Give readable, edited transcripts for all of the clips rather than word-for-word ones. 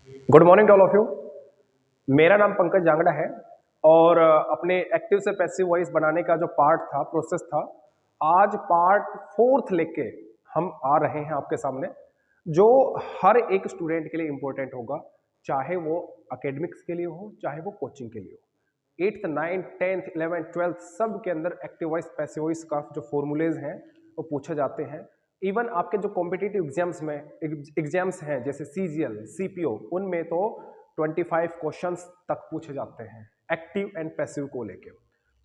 Good morning to all of you. मेरा नाम पंकज जांगड़ा है और अपने एक्टिव से पैसिव वॉइस बनाने का जो पार्ट था, प्रोसेस था, आज पार्ट फोर्थ लेके हम आ रहे हैं आपके सामने, जो हर एक स्टूडेंट के लिए इंपॉर्टेंट होगा, चाहे वो एकेडमिक्स के लिए हो, चाहे वो कोचिंग के लिए हो। 8th 9th 10th 11th 12th सब के अंदर एक्टिव वॉइस पैसिव वॉइस का जो फॉर्मूलेज हैं वो पूछे जाते हैं। इवन आपके जो कॉम्पिटिटिव एग्जाम्स हैं जैसे सीजीएल सीपीओ, उनमें तो 25 क्वेश्चंस तक पूछे जाते हैं एक्टिव एंड पैसिव को लेके।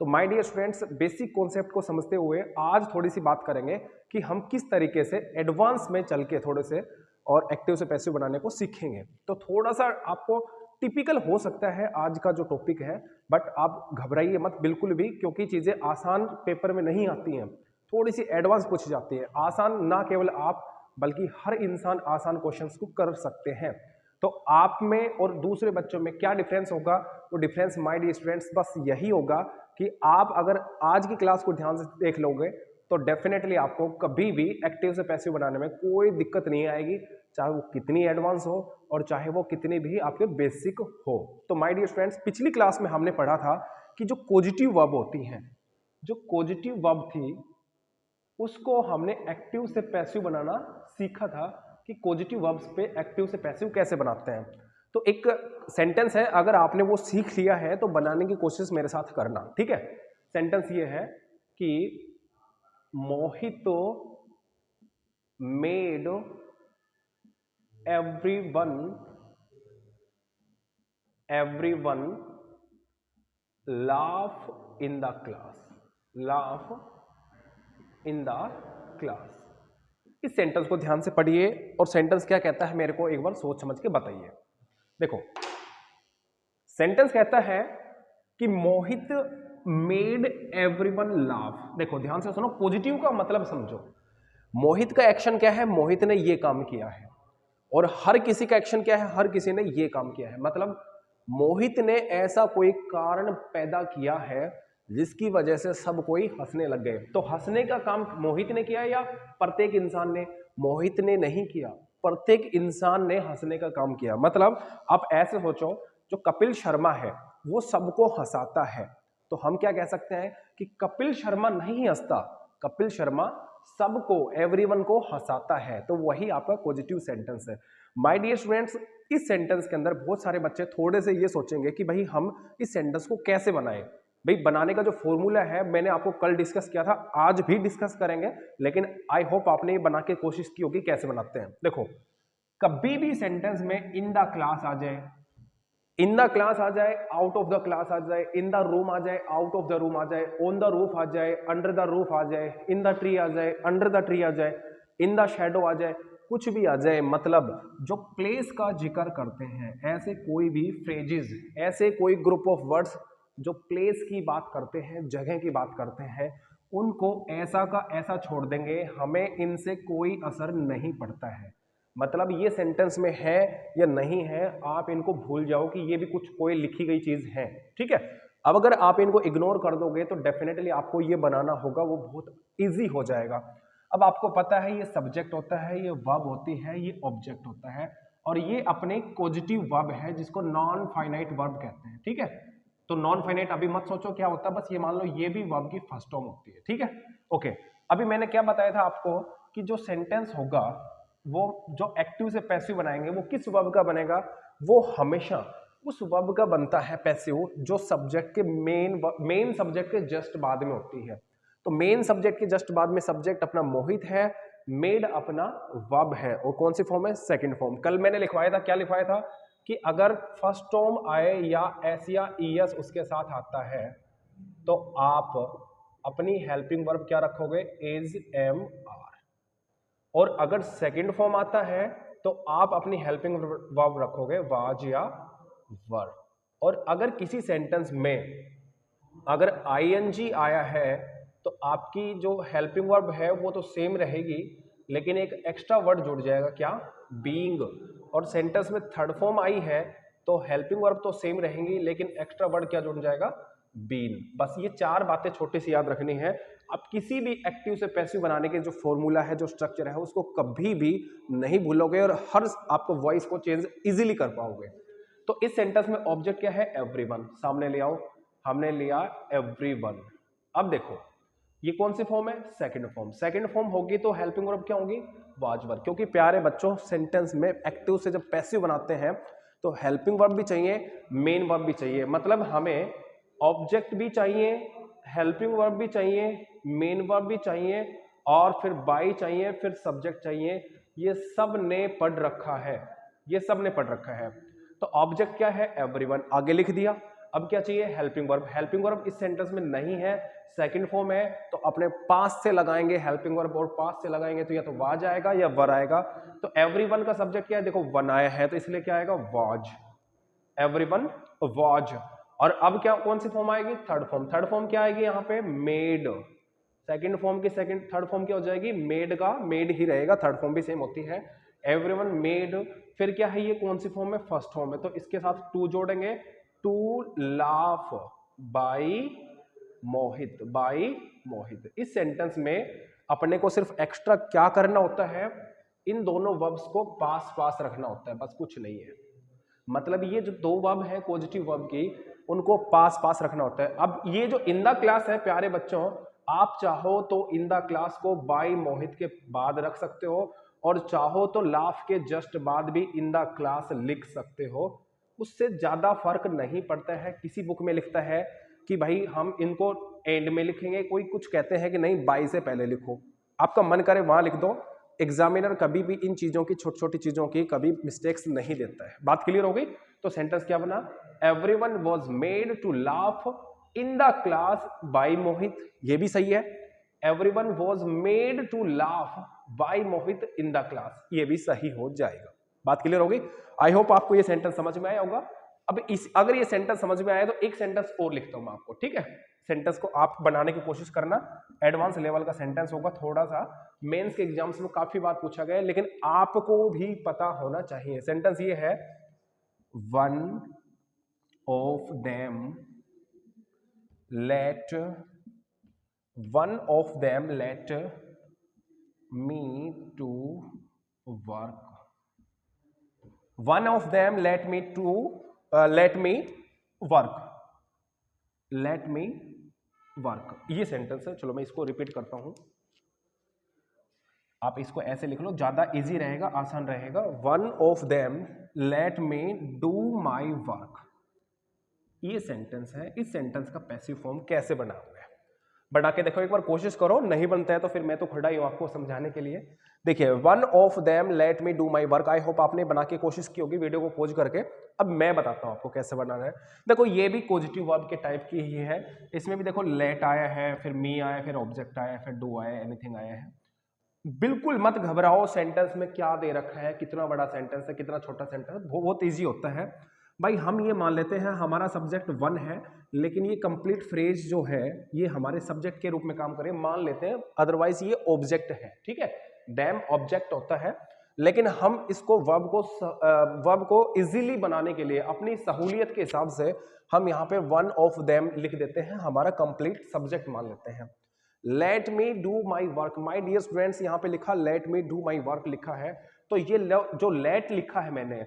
तो my dear students, basic concept को समझते हुए आज थोड़ी सी बात करेंगे कि हम किस तरीके से एडवांस में चल के थोड़े से और एक्टिव से पैसिव बनाने को सीखेंगे। तो थोड़ा सा आपको टिपिकल हो सकता है आज का जो टॉपिक है, बट आप घबराइए मत बिल्कुल भी, क्योंकि चीजें आसान पेपर में नहीं आती हैं, थोड़ी सी एडवांस पूछी जाती है। आसान ना केवल आप बल्कि हर इंसान आसान क्वेश्चंस को कर सकते हैं। तो आप में और दूसरे बच्चों में क्या डिफरेंस होगा? वो डिफरेंस माय डियर स्टूडेंट्स बस यही होगा कि आप अगर आज की क्लास को ध्यान से देख लोगे तो डेफिनेटली आपको कभी भी एक्टिव से पैसिव बनाने में कोई दिक्कत नहीं आएगी, चाहे वो कितनी एडवांस हो और चाहे वो कितनी भी आपके बेसिक हो। तो माय डियर स्टूडेंट्स, पिछली क्लास में हमने पढ़ा था कि जो पॉजिटिव वर्ब होती हैं, जो पॉजिटिव वर्ब थी उसको हमने एक्टिव से पैसिव बनाना सीखा था कि पॉजिटिव वर्ब्स पे एक्टिव से पैसिव कैसे बनाते हैं। तो एक सेंटेंस है, अगर आपने वो सीख लिया है तो बनाने की कोशिश मेरे साथ करना, ठीक है। सेंटेंस ये है कि mojito made everyone laugh in the class. इस सेंटेंस को ध्यान से पढ़िए और सेंटेंस क्या कहता है मेरे को एक बार सोच समझ के बताइए। देखो, सेंटेंस कहता है कि मोहित मेड एवरीवन लाफ। देखो ध्यान से सुनो, पॉजिटिव का मतलब समझो। मोहित का एक्शन क्या है? मोहित ने ये काम किया है। और हर किसी का एक्शन क्या है? हर किसी ने ये काम किया है। मतलब मोहित ने ऐसा कोई कारण पैदा किया है जिसकी वजह से सब कोई हंसने लग गए। तो हंसने का काम मोहित ने किया या प्रत्येक इंसान ने? मोहित ने नहीं किया, प्रत्येक इंसान ने हंसने का काम किया। मतलब आप ऐसे सोचो, जो कपिल शर्मा है वो सबको हंसाता है, तो हम क्या कह सकते हैं कि कपिल शर्मा नहीं हंसता, कपिल शर्मा सबको, एवरीवन को हंसाता है। तो वही आपका पॉजिटिव सेंटेंस है। माय डियर स्टूडेंट्स, इस सेंटेंस के अंदर बहुत सारे बच्चे थोड़े से ये सोचेंगे कि भाई हम इस सेंटेंस को कैसे बनाएं। भाई बनाने का जो फॉर्मूला है मैंने आपको कल डिस्कस किया था, आज भी डिस्कस करेंगे, लेकिन आई होप आपने ये बना के कोशिश की होगी कैसे बनाते हैं। देखो, कभी भी सेंटेंस में इन द क्लास आ जाए, इन द क्लास आ जाए, आउट ऑफ द क्लास आ जाए, इन द रूम आ जाए, आउट ऑफ द रूम आ जाए, ऑन द रूफ आ जाए, अंडर द रूफ आ जाए, इन द ट्री आ जाए, अंडर द ट्री आ जाए, इन द शैडो आ जाए, कुछ भी आ जाए, मतलब जो प्लेस का जिक्र करते हैं, ऐसे कोई भी फ्रेजेस, ऐसे कोई ग्रुप ऑफ वर्ड्स जो प्लेस की बात करते हैं, जगह की बात करते हैं, उनको ऐसा का ऐसा छोड़ देंगे, हमें इनसे कोई असर नहीं पड़ता है। मतलब ये सेंटेंस में है या नहीं है, आप इनको भूल जाओ कि ये भी कुछ कोई लिखी गई चीज है, ठीक है। अब अगर आप इनको इग्नोर कर दोगे तो डेफिनेटली आपको ये बनाना होगा, वो बहुत इजी हो जाएगा। अब आपको पता है ये सब्जेक्ट होता है, ये वर्ब होती है, ये ऑब्जेक्ट होता है, और ये अपने पॉजिटिव वर्ब है जिसको नॉन फाइनाइट वर्ब कहते हैं, ठीक है। तो नॉन फाइनाइट अभी मत सोचो क्या होता है, बस ये मान लो ये भी वर्ब की फर्स्ट फॉर्म होती है, ठीक है। ओके, अभी मैंने क्या बताया था आपको कि जो सेंटेंस होगा वो जो एक्टिव से पैसिव बनाएंगे वो किस वर्ब का बनेगा? वो हमेशा उस वर्ब का बनता है पैसिव जो सब्जेक्ट के मेन सब्जेक्ट के जस्ट बाद में होती है। तो मेन सब्जेक्ट के जस्ट बाद में सब्जेक्ट अपना मोहित है, मेड अपना वर्ब है, और कौन सी फॉर्म है? Second form. कल मैंने लिखवाया था, क्या लिखवाया था कि अगर फर्स्ट फॉर्म आए या एस या ईएस उसके साथ आता है तो आप अपनी हेल्पिंग वर्ब क्या रखोगे? Is, am, are. और अगर सेकंड फॉर्म आता है तो आप अपनी हेल्पिंग वर्ब रखोगे वाज या वर। और अगर किसी सेंटेंस में अगर आईएनजी आया है तो आपकी जो हेल्पिंग वर्ब है वो तो सेम रहेगी, लेकिन एक एक्स्ट्रा वर्ड जुड़ जाएगा, क्या? बीइंग। और सेंटेंस में थर्ड फॉर्म आई है तो हेल्पिंग वर्ब तो सेम रहेंगी, लेकिन एक्स्ट्रा वर्ड क्या जुड़ जाएगा? बीन। बस ये 4 बातें छोटी सी याद रखनी है। अब किसी भी एक्टिव से पैसिव बनाने के जो फॉर्मूला है, जो स्ट्रक्चर है, उसको कभी भी नहीं भूलोगे और हर आपको वॉइस को चेंज इजीली कर पाओगे। तो इस सेंटेंस में ऑब्जेक्ट क्या है? एवरीवन। सामने ले आओ, हमने लिया एवरीवन। अब देखो ये कौन सी फॉर्म है? Second form. सेकंड फॉर्म होगी तो हेल्पिंग वर्ब क्या होगी? वाज वर। क्योंकि प्यारे बच्चों सेंटेंस में एक्टिव से जब पैसिव बनाते हैं तो हेल्पिंग वर्ब भी चाहिए, मेन वर्ब भी चाहिए। मतलब हमें ऑब्जेक्ट भी चाहिए, हेल्पिंग वर्ब भी चाहिए, मेन वर्ब भी चाहिए और फिर बाई चाहिए, फिर सब्जेक्ट चाहिए। ये सब ने पढ़ रखा है, ये सब ने पढ़ रखा है। तो ऑब्जेक्ट क्या है? एवरीवन, आगे लिख दिया। अब क्या चाहिए? Helping verb. हेल्पिंग वर्ब इस सेंटेंस में नहीं है, सेकंड फॉर्म है, तो अपने पास से लगाएंगे हेल्पिंग वर्ब, और पास से लगाएंगे तो या तो वाज आएगा या वर आएगा। तो एवरीवन का सब्जेक्ट क्या है? देखो वन आया है तो इसलिए क्या आएगा? वाज। Everyone was. और अब क्या कौन सी फॉर्म आएगी? Third form. थर्ड फॉर्म क्या आएगी यहाँ पे? मेड। सेकंड फॉर्म की थर्ड फॉर्म क्या हो जाएगी? मेड का मेड ही रहेगा, थर्ड फॉर्म भी सेम होती है। Everyone made. फिर क्या है? ये कौन सी फॉर्म है? फर्स्ट फॉर्म है, तो इसके साथ टू जोड़ेंगे। To laugh by Mohit, by Mohit. इस सेंटेंस में अपने को सिर्फ एक्स्ट्रा क्या करना होता है? इन दोनों वर्ब्स को पास पास रखना होता है, बस कुछ नहीं है। मतलब ये जो दो वर्ब है पॉजिटिव वर्ब की, उनको पास पास रखना होता है। अब ये जो इन द क्लास है प्यारे बच्चों, आप चाहो तो इन द क्लास को बाई मोहित के बाद रख सकते हो और चाहो तो लाफ के जस्ट बाद भी इन द क्लास लिख सकते हो। उससे ज्यादा फर्क नहीं पड़ता है। किसी बुक में लिखता है कि भाई हम इनको एंड में लिखेंगे, कोई कुछ कहते हैं कि नहीं बाई से पहले लिखो, आपका मन करे वहां लिख दो। एग्जामिनर कभी भी इन चीजों की, छोटी छोटी चीजों की कभी मिस्टेक्स नहीं देता है। बात क्लियर हो गई? तो सेंटेंस क्या बना? Everyone was made to laugh in the class by Mohit, ये भी सही है। Everyone was made to laugh by Mohit in the class, ये भी सही हो जाएगा। बात क्लियर हो गई? आई होप आपको ये सेंटेंस समझ में आया होगा। अब अगर ये सेंटेंस समझ में आया तो एक सेंटेंस और लिखता हूं मैं आपको, ठीक है? सेंटेंस को आप बनाने की कोशिश करना। एडवांस लेवल का सेंटेंस होगा, थोड़ा सा मेंस के एग्जाम्स में काफी बार पूछा गया है, लेकिन आपको भी पता होना चाहिए। सेंटेंस ये है, one of them let me to work. One of them let me work, ये सेंटेंस है। चलो मैं इसको रिपीट करता हूं, आप इसको ऐसे लिख लो, ज्यादा इजी रहेगा, आसान रहेगा। One of them let me do my work, ये सेंटेंस है। इस सेंटेंस का पैसिव फॉर्म कैसे बना हुआ है? बना के देखो, एक बार कोशिश करो, नहीं बनता है तो फिर मैं तो खड़ा ही हूं आपको समझाने के लिए। देखिए, one of them let me do my work. I hope आपने बना के कोशिश की होगी वीडियो को पॉज करके। अब मैं बताता हूं आपको कैसे बनाना है। देखो ये भी पॉजिटिव वर्ब के टाइप की ही है। इसमें भी देखो लेट आया है, फिर मी आया, फिर ऑब्जेक्ट आया, फिर डू आया, एनीथिंग आया है। बिल्कुल मत घबराओ, सेंटेंस में क्या दे रखा है, कितना बड़ा सेंटेंस है, कितना छोटा सेंटेंस है, बहुत ईजी होता है भाई। हम ये मान लेते हैं हमारा सब्जेक्ट वन है, लेकिन ये कंप्लीट फ्रेज जो है ये हमारे सब्जेक्ट के रूप में काम करे, मान लेते हैं। अदरवाइज ये ऑब्जेक्ट है, ठीक है? डैम ऑब्जेक्ट होता है, लेकिन हम इसको वर्ब को इजीली बनाने के लिए अपनी सहूलियत के हिसाब से हम यहाँ पे वन ऑफ देम लिख देते हैं, हमारा कंप्लीट सब्जेक्ट मान लेते हैं। Let me do my work, my dear students, यहाँ पे लिखा let me do my work लिखा है, तो ये जो लेट लिखा है मैंने,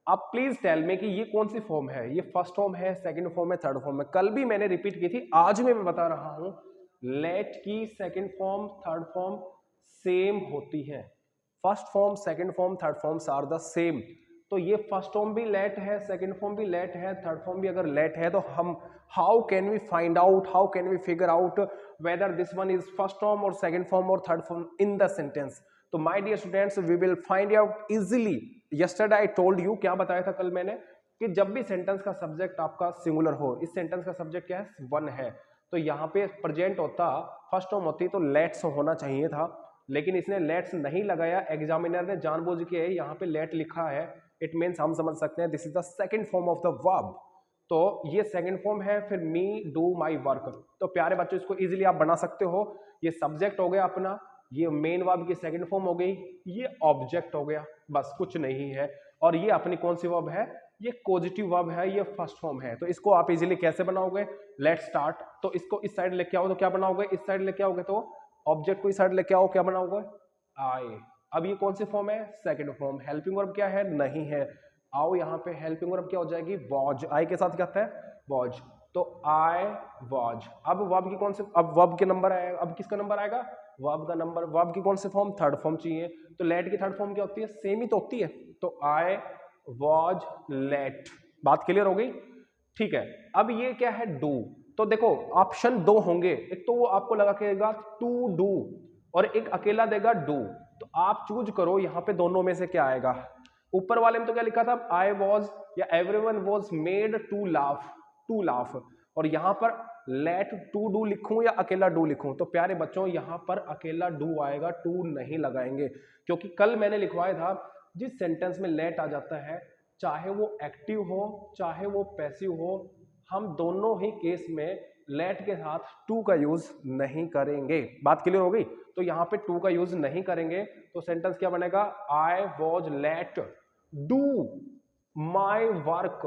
आप प्लीज टेल मी कि ये कौन सी फॉर्म है? ये फर्स्ट फॉर्म है, सेकंड फॉर्म है, थर्ड फॉर्म है? कल भी मैंने रिपीट की थी, आज मैं बता रहा हूं, लेट की second form third form same होती है। First form, second form, third forms are the same. तो ये फर्स्ट फॉर्म भी लेट है, सेकंड फॉर्म भी लेट है, थर्ड फॉर्म भी अगर लेट है, तो हम how can we find out, how can we figure out whether this one is first form और सेकंड फॉर्म और third form in the sentence? तो my dear students, we will find out easily. Yesterday I told you, क्या बताया था कल मैंने, कि जब भी सेंटेंस का सब्जेक्ट आपका सिंगुलर हो, इस सेंटेंस का सब्जेक्ट क्या है? वन है, तो यहाँ पे प्रेजेंट होता, फर्स्ट फॉर्म होती तो लेट्स होना चाहिए था, लेकिन इसने लेट्स नहीं लगाया। एग्जामिनर ने जानबूझ के यहाँ पे लेट लिखा है। इट मीन्स हम समझ सकते हैं this is the second form of the verb. तो ये सेकंड फॉर्म है, फिर मी डू माई वर्क। तो प्यारे बच्चों, इसको इजीली आप बना सकते हो। ये सब्जेक्ट हो गया अपना, ये मेन वर्ब की सेकंड फॉर्म हो गई, ये ऑब्जेक्ट हो गया, बस कुछ नहीं है। और ये अपनी कौन सी वर्ब है, ये पॉजिटिव वर्ब है, ये फर्स्ट फॉर्म है। तो इसको आप इजीली कैसे बनाओगे, लेट्स स्टार्ट। तो इसको इस साइड लेके आओ तो क्या बनाओगे, इस साइड लेके आओगे तो ऑब्जेक्ट को इस साइड लेके आओ, क्या बनाओगे, आई। अब ये कौन सी फॉर्म है, सेकंड फॉर्म। हेल्पिंग वर्ब क्या है, नहीं है। आओ यहाँ पे हेल्पिंग वर्ब क्या हो जाएगी, वॉज। आई के साथ क्या आता है, वॉज। तो आई वॉज। अब वर्ब की कौन सी, अब वर्ब के नंबर आएगा, अब किसका नंबर आएगा, वर्ब का नंबर। वर्ब की कौन सी फॉर्म, थर्ड फॉर्म चाहिए। तो लेट की थर्ड फॉर्म क्या होती है, सेम ही तो होती है। तो आई वॉज लेट। बात क्लियर हो गई, ठीक है। अब ये क्या है, डू। तो देखो ऑप्शन दो होंगे, एक तो वो आपको लगा के देगा टू डू और एक अकेला देगा डू। तो आप चूज करो यहाँ पे दोनों में से क्या आएगा। ऊपर वाले में तो क्या लिखा था, आई वॉज या everyone was made to laugh, to laugh. और यहाँ पर लेट टू डू लिखूं या अकेला डू लिखूं, तो प्यारे बच्चों यहाँ पर अकेला डू आएगा, टू नहीं लगाएंगे। क्योंकि कल मैंने लिखवाया था जिस सेंटेंस में लेट आ जाता है, चाहे वो एक्टिव हो चाहे वो पैसिव हो, हम दोनों ही केस में लेट के साथ टू का यूज नहीं करेंगे। बात क्लियर हो गई। तो यहाँ पे टू का यूज नहीं करेंगे, तो सेंटेंस क्या बनेगा, I was let do my work.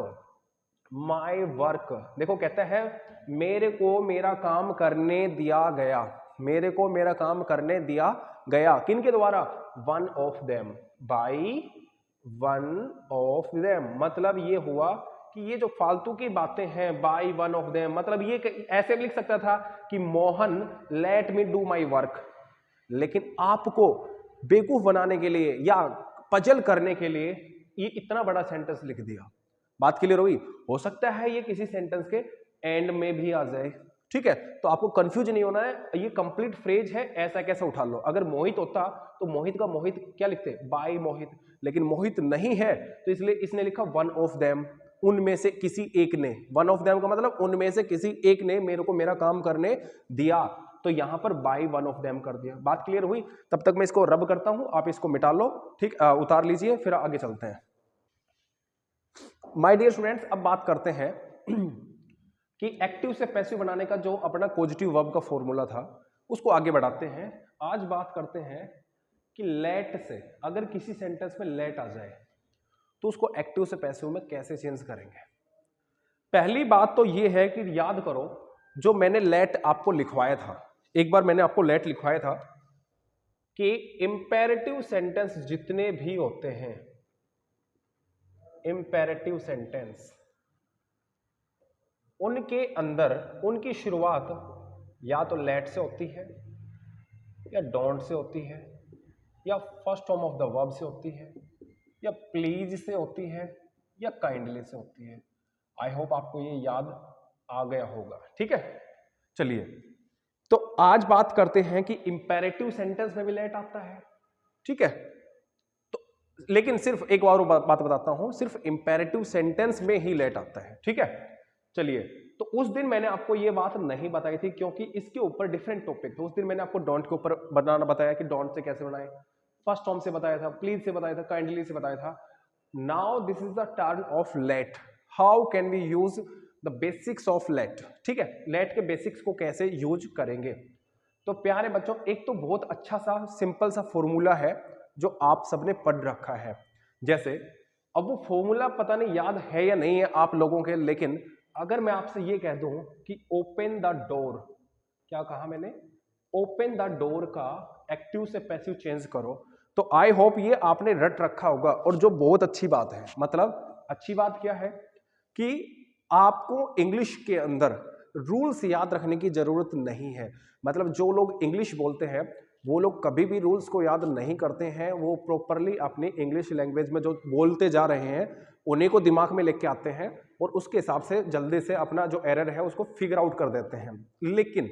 My work, देखो कहता है मेरे को मेरा काम करने दिया गया, मेरे को मेरा काम करने दिया गया, किन के द्वारा, one of them, by one of them. मतलब ये हुआ कि ये जो फालतू की बातें हैं, बाई वन ऑफ देम, मतलब ये ऐसे भी लिख सकता था कि Mohan late me do my work, लेकिन आपको बेवकूफ बनाने के लिए या पजल करने के लिए ये इतना बड़ा सेंटेंस लिख दिया। बात क्लियर हुई। हो सकता है ये किसी सेंटेंस के एंड में भी आ जाए, ठीक है। तो आपको कंफ्यूज नहीं होना है, ये कंप्लीट फ्रेज है, ऐसा कैसे उठा लो। अगर मोहित होता तो मोहित का मोहित क्या लिखते, बाय मोहित, लेकिन मोहित नहीं है तो इसलिए इसने लिखा वन ऑफ देम, उनमें से किसी एक ने। वन ऑफ देम का मतलब उनमें से किसी एक ने मेरे को मेरा काम करने दिया, तो यहां पर बाय वन ऑफ देम कर दिया। बात क्लियर हुई। तब तक मैं इसको रब करता हूं, आप इसको मिटा लो, ठीक, उतार लीजिए, फिर आगे चलते हैं। माय डियर स्टूडेंट्स, अब बात करते हैं कि एक्टिव से पैसिव बनाने का जो अपना पॉजिटिव वर्ब का फॉर्मूला था उसको आगे बढ़ाते हैं। आज बात करते हैं कि लेट से अगर किसी सेंटेंस में लेट आ जाए तो उसको एक्टिव से पैसिव में कैसे चेंज करेंगे। पहली बात तो ये है कि याद करो जो मैंने लेट आपको लिखवाया था, एक बार मैंने आपको लेट लिखवाया था कि इंपेरेटिव सेंटेंस जितने भी होते हैं, इंपेरेटिव सेंटेंस, उनके अंदर उनकी शुरुआत या तो लेट से होती है या डोंट से होती है या first form of the verb से होती है या प्लीज से होती है या काइंडली से होती है। आई होप आपको ये याद आ गया होगा, ठीक है। चलिए तो आज बात करते हैं कि इंपेरेटिव सेंटेंस में भी लेट आता है, ठीक है। तो लेकिन सिर्फ एक और बात बताता हूं, सिर्फ इंपेरेटिव सेंटेंस में ही लेट आता है, ठीक है। चलिए, तो उस दिन मैंने आपको ये बात नहीं बताई थी क्योंकि इसके ऊपर डिफरेंट टॉपिक थे। उस दिन मैंने आपको डोंट के ऊपर बनाना बताया कि डोंट से कैसे बनाए, फर्स्ट फॉर्म से बताया था, प्लीज से बताया था, काइंडली से बताया था। Now this is the turn of let, how can we use the basics of let, ठीक है। लेट के बेसिक्स को कैसे यूज करेंगे। तो प्यारे बच्चों, एक तो बहुत अच्छा सा सिंपल सा फॉर्मूला है जो आप सबने पढ़ रखा है। जैसे अब वो फॉर्मूला पता नहीं याद है या नहीं है आप लोगों के, लेकिन अगर मैं आपसे ये कह दूं कि ओपन द डोर, क्या कहा मैंने, ओपन द डोर का एक्टिव से पैसिव चेंज करो, तो आई होप ये आपने रट रखा होगा। और जो बहुत अच्छी बात है, मतलब अच्छी बात क्या है कि आपको इंग्लिश के अंदर रूल्स याद रखने की जरूरत नहीं है। मतलब जो लोग इंग्लिश बोलते हैं वो लोग कभी भी रूल्स को याद नहीं करते हैं, वो प्रॉपरली अपनी इंग्लिश लैंग्वेज में जो बोलते जा रहे हैं उन्हीं को दिमाग में लेके आते हैं और उसके हिसाब से जल्दी से अपना जो एरर है उसको फिगर आउट कर देते हैं। लेकिन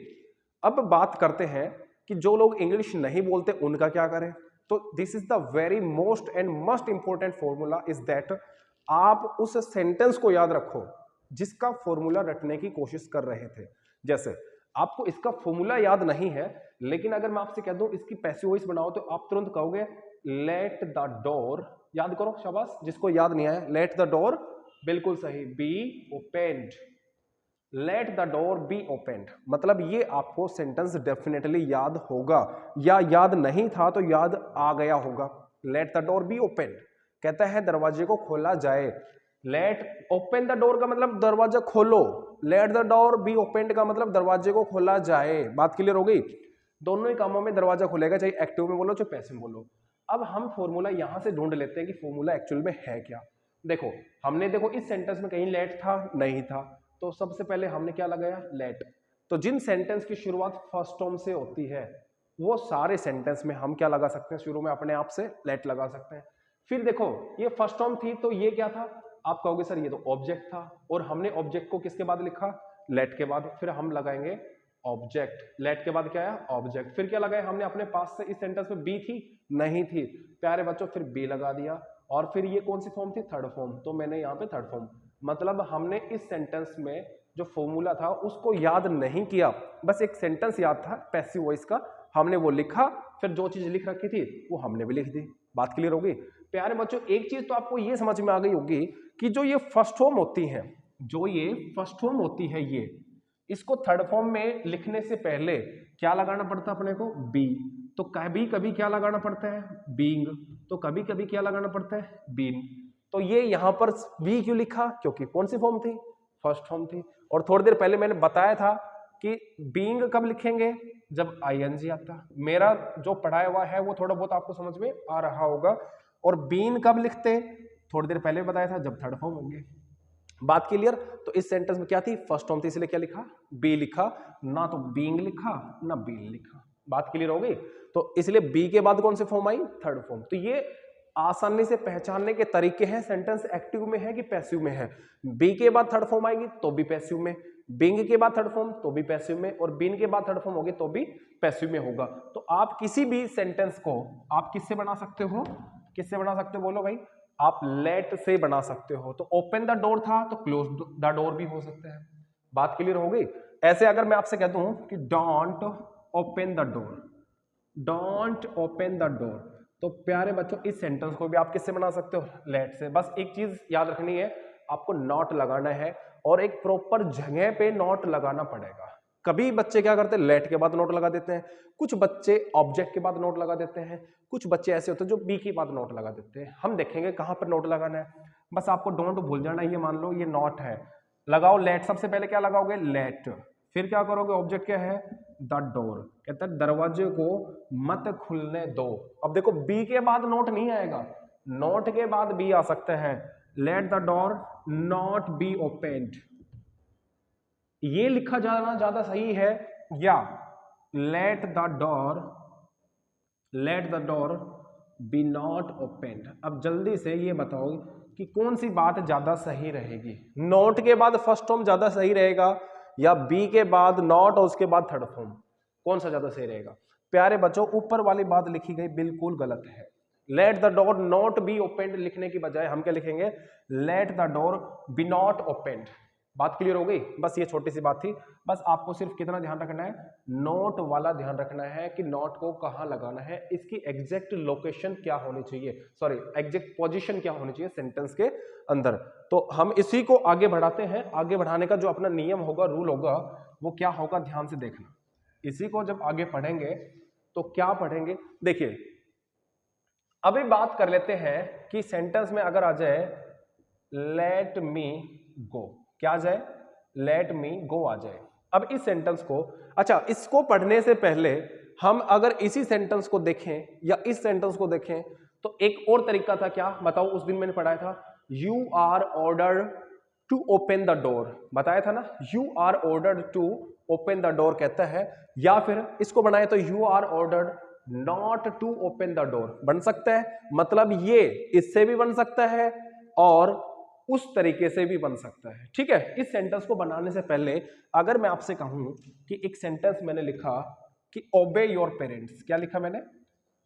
अब बात करते हैं कि जो लोग इंग्लिश नहीं बोलते उनका क्या करें। तो this is the very most and most important formula is that आप उस सेंटेंस को याद रखो जिसका फॉर्मूला रटने की कोशिश कर रहे थे। जैसे आपको इसका फॉर्मूला याद नहीं है, लेकिन अगर मैं आपसे कह दूं इसकी पैसिव वॉइस बनाओ तो आप तुरंत कहोगे लेट द डोर, याद करो, शाबाश। जिसको याद नहीं आया, लेट द डोर, बिल्कुल सही, be opened, let the door be opened. मतलब ये आपको सेंटेंस डेफिनेटली याद होगा, या याद नहीं था तो याद आ गया होगा। Let the door be opened, कहता है दरवाजे को खोला जाए। लेट ओपन द डोर का मतलब दरवाजा खोलो, late the door be open का मतलब दरवाजे को खोला जाए। बात क्लियर हो गई? दोनों ही कामों में दरवाजा खुलेगा, चाहे एक्टिव में बोलो चाहे पैसिव में बोलो। अब हम फॉर्मूला यहां से ढूंढ लेते हैं कि फॉर्मूला एक्चुअल में है क्या। देखो हमने देखो इस सेंटेंस में कहीं लेट था नहीं था, तो सबसे पहले हमने क्या लगाया? लेट। तो जिन सेंटेंस की शुरुआत फर्स्ट फॉर्म से होती है वो सारे सेंटेंस में हम क्या लगा सकते हैं? शुरू में अपने आप से लेट लगा सकते हैं। फिर देखो ये फर्स्ट फॉर्म थी तो ये क्या था? आप कहोगे सर ये तो ऑब्जेक्ट था, और हमने ऑब्जेक्ट को किसके बाद लिखा? लेट के बाद। फिर हम लगाएंगे ऑब्जेक्ट, लेट के बाद क्या है? ऑब्जेक्ट। फिर क्या लगाया हमने अपने पास से? इस सेंटेंस में बी थी नहीं थी प्यारे बच्चों, फिर बी लगा दिया। और फिर ये कौन सी फॉर्म थी? थर्ड फॉर्म, तो मैंने यहाँ पे थर्ड फॉर्म। मतलब हमने इस सेंटेंस में जो फॉर्मूला था उसको याद नहीं किया, बस एक सेंटेंस याद था पैसिव वॉइस का, हमने वो लिखा, फिर जो चीज लिख रखी थी वो हमने भी लिख दी। बात क्लियर होगी? प्यारे बच्चों एक चीज तो आपको ये समझ में आ गई होगी कि जो ये फर्स्ट फॉर्म होती है, जो ये फर्स्ट फॉर्म होती है, ये इसको थर्ड फॉर्म में लिखने से पहले क्या लगाना पड़ता है अपने को? बी। तो कभी कभी क्या लगाना पड़ता है? बीइंग। तो कभी कभी क्या लगाना पड़ता है? बीन। तो ये यहां पर बी क्यों लिखा? क्योंकि कौन सी फॉर्म थी? फर्स्ट फॉर्म थी। और थोड़ी देर पहले मैंने बताया था कि बीइंग कब लिखेंगे? जब आईएनजी आता। मेरा जो पढ़ाया हुआ है वो थोड़ा बहुत आपको समझ में आ रहा होगा। और बीन कब लिखते? थोड़ी देर पहले बताया था, जब थर्ड फॉर्म होंगे। बात क्लियर? तो इस सेंटेंस में क्या थी? फर्स्ट फॉर्म थी, इसलिए क्या लिखा? बी लिखा, ना तो बीइंग लिखा ना बीन लिखा। बात क्लियर हो गई? तो इसलिए बी के बाद कौन सी फॉर्म आई? Third form. तो ये आसानी से पहचानने के तरीके हैं सेंटेंस एक्टिव में है कि पैसिव में है। बी के बाद थर्ड फॉर्म आएगी तो भी पैसिव में, बीइंग के बाद थर्ड फॉर्म तो भी पैसिव में, और बीन के बाद थर्ड फॉर्म होगी तो भी पैसिव में होगा। तो आप किसी भी सेंटेंस को आप किससे बना सकते हो? किससे बना सकते हो बोलो भाई? आप लेट से बना सकते हो। तो ओपन द डोर था तो क्लोज द डोर भी हो सकता है। बात क्लियर हो गई? ऐसे अगर मैं आपसे कह दूं कि don't open the door, don't open the door, तो प्यारे बच्चों इस सेंटेंस को भी आप किससे बना सकते हो? लेट से। बस एक चीज याद रखनी है, आपको नॉट लगाना है और एक प्रॉपर जगह पे नॉट लगाना पड़ेगा। कभी बच्चे क्या करते हैं? लेट के बाद नोट लगा देते हैं, कुछ बच्चे ऑब्जेक्ट के बाद नोट लगा देते हैं, कुछ बच्चे ऐसे होते हैं जो बी के बाद नोट लगा देते हैं। हम देखेंगे कहां पर नोट लगाना है। बस आपको डोंट भूल जाना, ये मान लो ये नॉट है, लगाओ लेट। सबसे पहले क्या लगाओगे? लेट। फिर क्या करोगे? ऑब्जेक्ट क्या है? The door. कहता है दरवाजे को मत खुलने दो। अब देखो बी के बाद नोट नहीं आएगा, नोट के बाद बी आ सकता है। Let the door not be opened, ये लिखा जाना ज्यादा सही है, या let the door be not opened. अब जल्दी से ये बताओ कि कौन सी बात ज्यादा सही रहेगी? नॉट के बाद फर्स्ट फॉर्म ज्यादा सही रहेगा, या बी के बाद नॉट और उसके बाद थर्ड फॉर्म? कौन सा ज्यादा सही रहेगा? प्यारे बच्चों ऊपर वाली बात लिखी गई बिल्कुल गलत है। Let the door not be opened लिखने की बजाय हम क्या लिखेंगे? Let the door be not opened. बात क्लियर हो गई? बस ये छोटी सी बात थी। बस आपको सिर्फ कितना ध्यान रखना है? नोट वाला ध्यान रखना है कि नोट को कहां लगाना है, इसकी एग्जैक्ट लोकेशन क्या होनी चाहिए, सॉरी एग्जैक्ट पोजीशन क्या होनी चाहिए सेंटेंस के अंदर। तो हम इसी को आगे बढ़ाते हैं। आगे बढ़ाने का जो अपना नियम होगा, रूल होगा, वो क्या होगा? ध्यान से देखना। इसी को जब आगे पढ़ेंगे तो क्या पढ़ेंगे? देखिए अभी बात कर लेते हैं कि सेंटेंस में अगर आ जाए लेट मी गो, क्या आ जाए? लेट मी गो आ जाए। अब इस सेंटेंस को, अच्छा इसको पढ़ने से पहले हम अगर इसी सेंटेंस को देखें या इस सेंटेंस को देखें तो एक और तरीका था। क्या बताओ? उस दिन मैंने पढ़ाया था you are ordered to open the door, बताया था ना, you are ordered to open the door कहता है। या फिर इसको बनाए तो you are ordered not to open the door बन सकता है। मतलब ये इससे भी बन सकता है और उस तरीके से भी बन सकता है। ठीक है, इस सेंटेंस को बनाने से पहले अगर मैं आपसे कहूं कि एक सेंटेंस मैंने लिखा कि ओबे योर पेरेंट्स, क्या लिखा मैंने?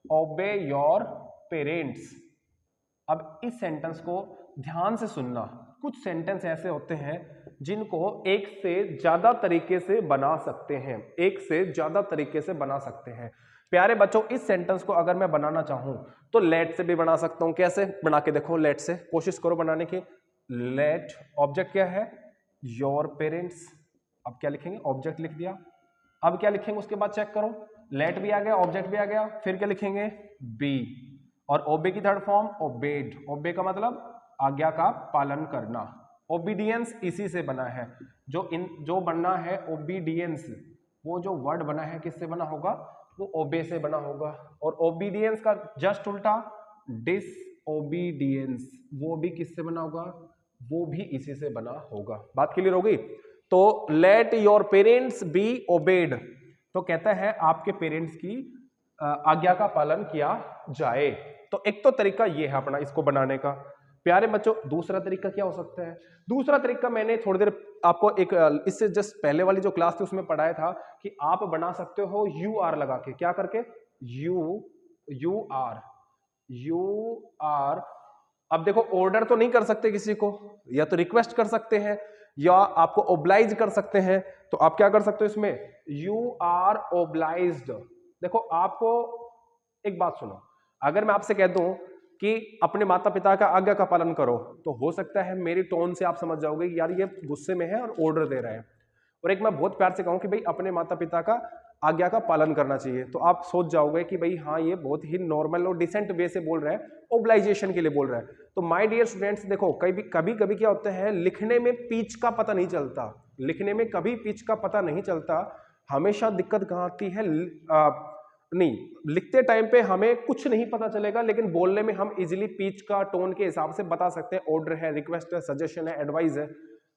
ओबे योर पेरेंट्स। अब इस सेंटेंस को ध्यान से सुनना। कुछ सेंटेंस ऐसे होते हैं जिनको एक से ज्यादा तरीके से बना सकते हैं, एक से ज्यादा तरीके से बना सकते हैं। प्यारे बच्चों इस सेंटेंस को अगर मैं बनाना चाहूं तो लेट से भी बना सकता हूं। कैसे? बना के देखो, लेट से कोशिश करो बनाने की। लेट ऑब्जेक्ट क्या है? Your parents. अब क्या लिखेंगे? ऑब्जेक्ट लिख दिया। अब क्या लिखेंगे उसके बाद? चेक करो, लेट भी आ गया, ऑब्जेक्ट भी आ गया, फिर क्या लिखेंगे? बी। और ओबे की थर्ड फॉर्म ओबेड। ओबे का मतलब आज्ञा का पालन करना। ओबीडियंस इसी से बना है, जो बनना है ओबीडियंस, वो जो वर्ड बना है किससे बना होगा, वो ओबे से बना होगा। और ओबीडियंस का जस्ट उल्टा डिसओबीडियंस, वो भी किससे बना होगा, वो भी इसी से बना होगा। बात क्लियर हो गई। तो let your parents be obeyed, तो कहता है आपके पेरेंट्स की आज्ञा का पालन किया जाए। तो एक तो तरीका ये है अपना इसको बनाने का। प्यारे बच्चों, दूसरा तरीका क्या हो सकता है? दूसरा तरीका मैंने थोड़ी देर आपको एक इससे जस्ट पहले वाली जो क्लास थी उसमें पढ़ाया था कि आप बना सकते हो यू आर लगा के। क्या करके? You are. अब देखो, ऑर्डर तो नहीं कर सकते किसी को, या तो रिक्वेस्ट कर सकते हैं या आपको ओब्लाइज कर सकते हैं। तो आप क्या कर सकते हो इसमें, यू आर ओब्लाइज्ड। देखो, आपको एक बात सुनो, अगर मैं आपसे कह दूं कि अपने माता पिता का आज्ञा का पालन करो, तो हो सकता है मेरी टोन से आप समझ जाओगे कि यार ये गुस्से में है और ऑर्डर दे रहा है। और एक मैं बहुत प्यार से कहूं कि भाई अपने माता पिता का आज्ञा का पालन करना चाहिए, तो आप सोच जाओगे कि भाई हाँ, ये बहुत ही नॉर्मल और डिसेंट वे से बोल रहा है, ओब्लाइजेशन के लिए बोल रहा है। तो माय डियर स्टूडेंट्स, देखो कभी कभी क्या होता है, लिखने में पिच का पता नहीं चलता, लिखने में कभी पिच का पता नहीं चलता। हमेशा दिक्कत कहाँ आती है, नहीं, लिखते टाइम पे हमें कुछ नहीं पता चलेगा, लेकिन बोलने में हम इजीली पिच का टोन के हिसाब से बता सकते हैं, ऑर्डर है, रिक्वेस्ट है, सजेशन है, एडवाइस है,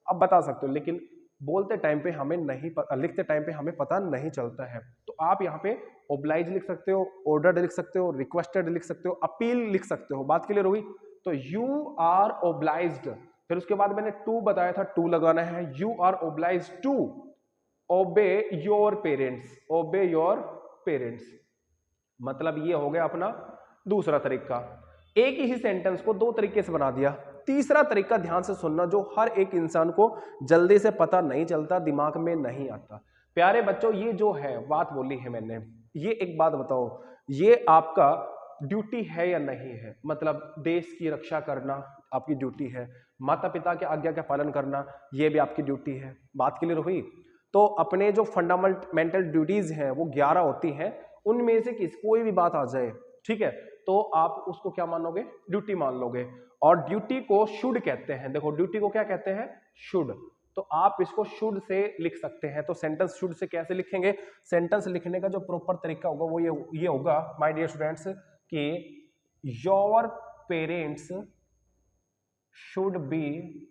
अब बता सकते हो। लेकिन बोलते टाइम पे हमें नहीं पता, लिखते टाइम पे हमें पता नहीं चलता है। तो आप यहाँ पे ओब्लाइज लिख सकते हो, ऑर्डर्ड लिख सकते हो, रिक्वेस्टेड लिख सकते हो, अपील लिख सकते हो। बात क्लियर हुई? तो यू आर ओब्लाइज्ड, फिर उसके बाद मैंने टू बताया था, टू लगाना है। You are obliged to obey your parents, obey your parents, मतलब ये हो गया अपना दूसरा तरीका। एक ही सेंटेंस को दो तरीके से बना दिया। तीसरा तरीका ध्यान से सुनना, जो हर एक इंसान को जल्दी से पता नहीं चलता, दिमाग में नहीं आता। प्यारे बच्चों, ये जो है बात बोली है मैंने, ये एक बात बताओ, ये आपका ड्यूटी है या नहीं है? मतलब देश की रक्षा करना आपकी ड्यूटी है, माता पिता के आज्ञा का पालन करना ये भी आपकी ड्यूटी है। बात क्लियर हुई? तो अपने जो फंडामेंटल ड्यूटीज हैं वो 11 होती हैं, उनमें से कोई भी बात आ जाए, ठीक है, तो आप उसको क्या मानोगे, ड्यूटी मान लोगे। और ड्यूटी को शुड कहते हैं। देखो, ड्यूटी को क्या कहते हैं, शुड। तो आप इसको शुड से लिख सकते हैं। तो सेंटेंस शुड से कैसे लिखेंगे? सेंटेंस लिखने का जो प्रॉपर तरीका होगा वो ये होगा माय डियर स्टूडेंट्स, कि your parents should be,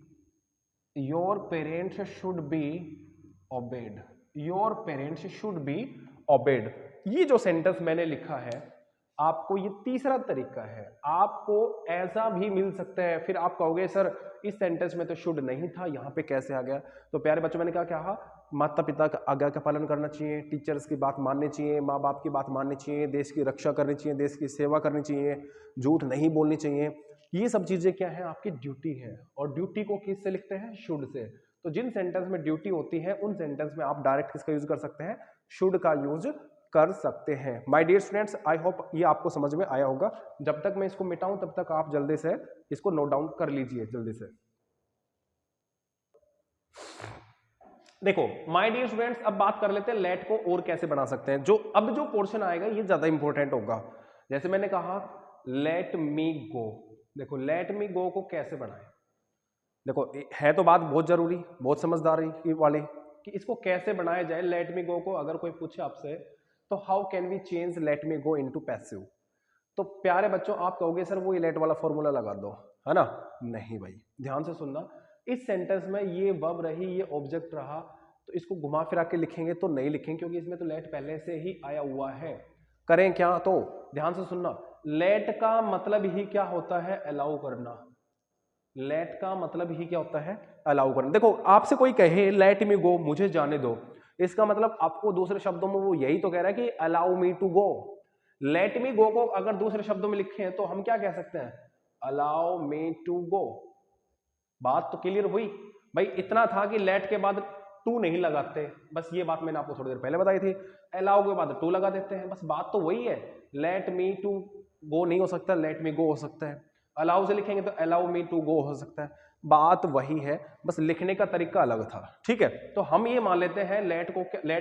your parents should be obeyed, your parents should be obeyed. ये जो सेंटेंस मैंने लिखा है, आपको ये तीसरा तरीका है, आपको ऐसा भी मिल सकता है। फिर आप कहोगे सर इस सेंटेंस में तो शुड नहीं था, यहाँ पे कैसे आ गया? तो प्यारे बच्चों, मैंने क्या कहा, माता पिता का आज्ञा का पालन करना चाहिए, टीचर्स की बात माननी चाहिए, माँ बाप की बात माननी चाहिए, देश की रक्षा करनी चाहिए, देश की सेवा करनी चाहिए, झूठ नहीं बोलनी चाहिए। ये सब चीजें क्या है, आपकी ड्यूटी है। और ड्यूटी को किस से लिखते हैं, शुड से। तो जिन सेंटेंस में ड्यूटी होती है उन सेंटेंस में आप डायरेक्ट किसका यूज कर सकते हैं, शुड का यूज कर सकते हैं। My dear students, I hope ये आपको समझ में आया होगा। जब तक मैं इसको मिटाऊं तब तक आप जल्दी से इसको नोट डाउन कर लीजिए जल्दी से। देखो माय डियर स्टूडेंट्स, अब बात कर लेते हैं लेट को और कैसे बना सकते हैं। अब जो पोर्शन आएगा ये ज्यादा इंपॉर्टेंट होगा। जैसे मैंने कहा लेट मी गो, देखो लेट मी गो को कैसे बनाएं। देखो है तो बात बहुत जरूरी, बहुत समझदारी वाली, कि इसको कैसे बनाया जाए लेट मी गो को। अगर कोई पूछे आपसे तो how can we change let me go into passive, तो प्यारे बच्चों आप कहोगे सर वो लेट वाला फॉर्मूला लगा दो, है ना? नहीं भाई, ध्यान से सुनना। इस सेंटेंस में ये वर्ब रही, ये ऑब्जेक्ट रहा, तो इसको घुमा फिरा के लिखेंगे तो नहीं लिखेंगे, क्योंकि इसमें तो लेट पहले से ही आया हुआ है। करें क्या? तो ध्यान से सुनना, लेट का मतलब ही क्या होता है, अलाउ करना। लेट का मतलब ही क्या होता है, अलाउ करना। देखो आपसे कोई कहे लेट मी गो, मुझे जाने दो, इसका मतलब आपको दूसरे शब्दों में वो यही तो कह रहा है कि allow me to go. Let me go को अगर दूसरे शब्दों में लिखे तो हम क्या कह सकते हैं, अलाउ मी टू गो। बात तो क्लियर हुई भाई? इतना था कि लेट के बाद टू नहीं लगाते, बस ये बात मैंने आपको थोड़ी देर पहले बताई थी। अलाउ के बाद टू लगा देते हैं, बस बात तो वही है। लेट मी टू गो नहीं हो सकता, लेट मी गो हो सकता है। अलाउ से लिखेंगे तो अलाउ मी टू गो हो सकता है, बात वही है, बस लिखने का तरीका अलग था, ठीक है। तो हम ये मान लेते हैं लेट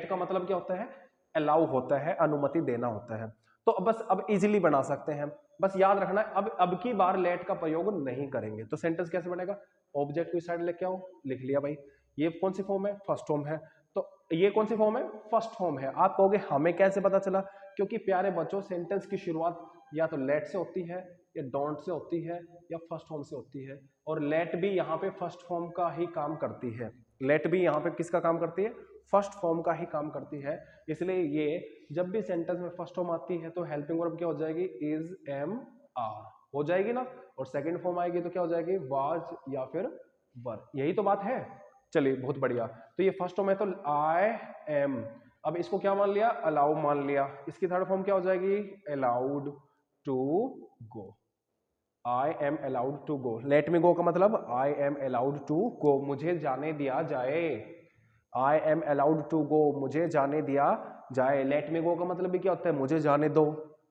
का मतलब क्या होता है, अलाउ होता है, अनुमति देना होता है। तो बस अब इजीली बना सकते हैं। बस याद रखना अब की बार लेट का प्रयोग नहीं करेंगे। तो सेंटेंस कैसे बनेगा, ऑब्जेक्ट को इस साइड लेके आओ, लिख लिया भाई। ये कौन सी फॉर्म है, फर्स्ट फॉर्म है। तो ये कौन सी फॉर्म है, फर्स्ट फॉर्म है। आप कहोगे हमें कैसे पता चला, क्योंकि प्यारे बच्चों सेंटेंस की शुरुआत या तो लेट से होती है या डोंट से होती है या फर्स्ट फॉर्म से होती है, और लेट भी यहाँ पे फर्स्ट फॉर्म का ही काम करती है। लेट भी यहाँ पे किसका काम करती है, फर्स्ट फॉर्म का ही काम करती है। इसलिए ये जब भी सेंटेंस में फर्स्ट फॉर्म आती है तो हेल्पिंग वर्ब क्या हो जाएगी, इज, एम, आर हो जाएगी ना, और सेकंड फॉर्म आएगी तो क्या हो जाएगी, वाज या फिर वर। यही तो बात है। चलिए बहुत बढ़िया। तो ये फर्स्ट फॉर्म है तो आई एम, अब इसको क्या मान लिया, अलाउ मान लिया। इसकी थर्ड फॉर्म क्या हो जाएगी, allowed to go. I am allowed to go. Let me go का मतलब I am allowed to go, मुझे जाने दिया जाए। I am allowed to go, मुझे जाने दिया जाए। लेट मी गो का मतलब भी क्या होता है, मुझे जाने दो।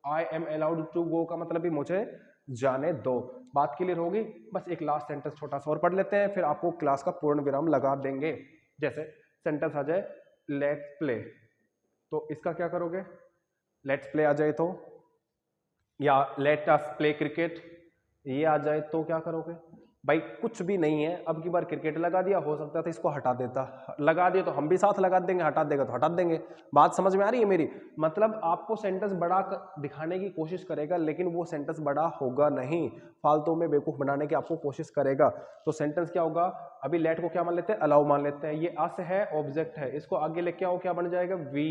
I am allowed to go का मतलब भी मुझे जाने दो। बात क्लियर होगी। बस एक लास्ट सेंटेंस छोटा सा और पढ़ लेते हैं, फिर आपको क्लास का पूर्ण विराम लगा देंगे। जैसे सेंटेंस आ जाए लेट्स प्ले, तो इसका क्या करोगे, लेट्स प्ले आ जाए तो, या लेट अस प्ले क्रिकेट ये आ जाए तो क्या करोगे भाई, कुछ भी नहीं है। अब की बार क्रिकेट लगा दिया, हो सकता था इसको हटा देता, लगा दिया तो हम भी साथ लगा देंगे, हटा देगा तो हटा देंगे। बात समझ में आ रही है मेरी, मतलब आपको सेंटेंस बड़ा दिखाने की कोशिश करेगा लेकिन वो सेंटेंस बड़ा होगा नहीं, फालतू में बेवकूफ बनाने की आपको कोशिश करेगा। तो सेंटेंस क्या होगा, अभी लेट को क्या मान लेते हैं, अलाउ मान लेते हैं। ये अस है, ऑब्जेक्ट है, इसको आगे लेके आओ, क्या बन जाएगा, वी।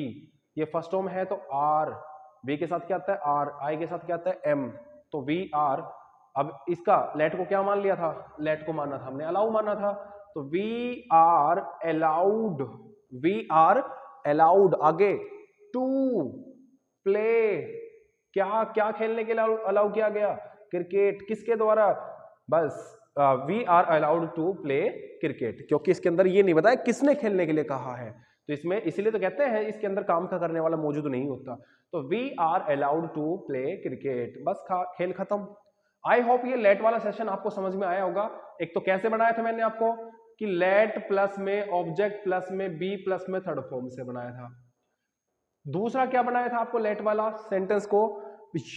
ये फर्स्ट फॉर्म है तो आर, वी के साथ क्या आता है आर, आई के साथ क्या आता है एम, तो वी आर। अब इसका लेट को क्या मान लिया था, लेट को माना था हमने, अलाउ माना था, तो we are allowed, we are allowed आगे टू प्ले, क्या क्या खेलने के लिए अलाउ किया गया, क्रिकेट। किसके द्वारा, बस we are allowed to play cricket, क्योंकि इसके अंदर ये नहीं बताया किसने खेलने के लिए कहा है, तो इसमें इसीलिए तो कहते हैं इसके अंदर काम का करने वाला मौजूद नहीं होता। तो we are allowed to play cricket, बस खेल खत्म। आई होप ये लेट वाला सेशन आपको समझ में आया होगा। एक तो कैसे बनाया था मैंने आपको कि लेट प्लस में ऑब्जेक्ट प्लस में बी प्लस में थर्ड फॉर्म से बनाया था। दूसरा क्या बनाया था आपको लेट वाला सेंटेंस को,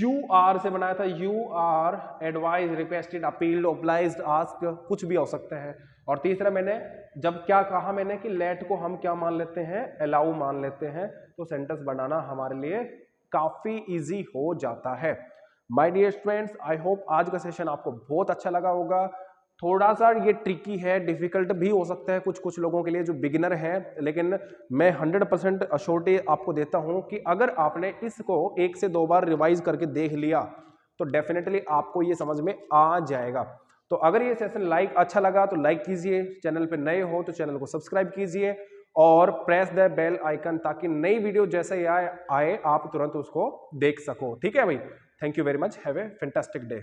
यू आर से बनाया था, you are advise, requested, appealed, obliged, asked, कुछ भी हो सकता है। और तीसरा मैंने जब क्या कहा मैंने कि लेट को हम क्या मान लेते हैं, अलाउ मान लेते हैं, तो सेंटेंस बनाना हमारे लिए काफी इजी हो जाता है। My dear students, I hope आज का सेशन आपको बहुत अच्छा लगा होगा। थोड़ा सा ये ट्रिकी है, डिफिकल्ट भी हो सकता है कुछ कुछ लोगों के लिए जो बिगिनर हैं, लेकिन मैं 100% अश्योरिटी आपको देता हूं कि अगर आपने इसको 1 से 2 बार रिवाइज करके देख लिया तो डेफिनेटली आपको ये समझ में आ जाएगा। तो अगर ये सेशन अच्छा लगा तो लाइक कीजिए, चैनल पे नए हो तो चैनल को सब्सक्राइब कीजिए और प्रेस द बेल आइकन, ताकि नई वीडियो जैसे ही आए आप तुरंत उसको देख सको। ठीक है भाई, thank you very much, have a fantastic day.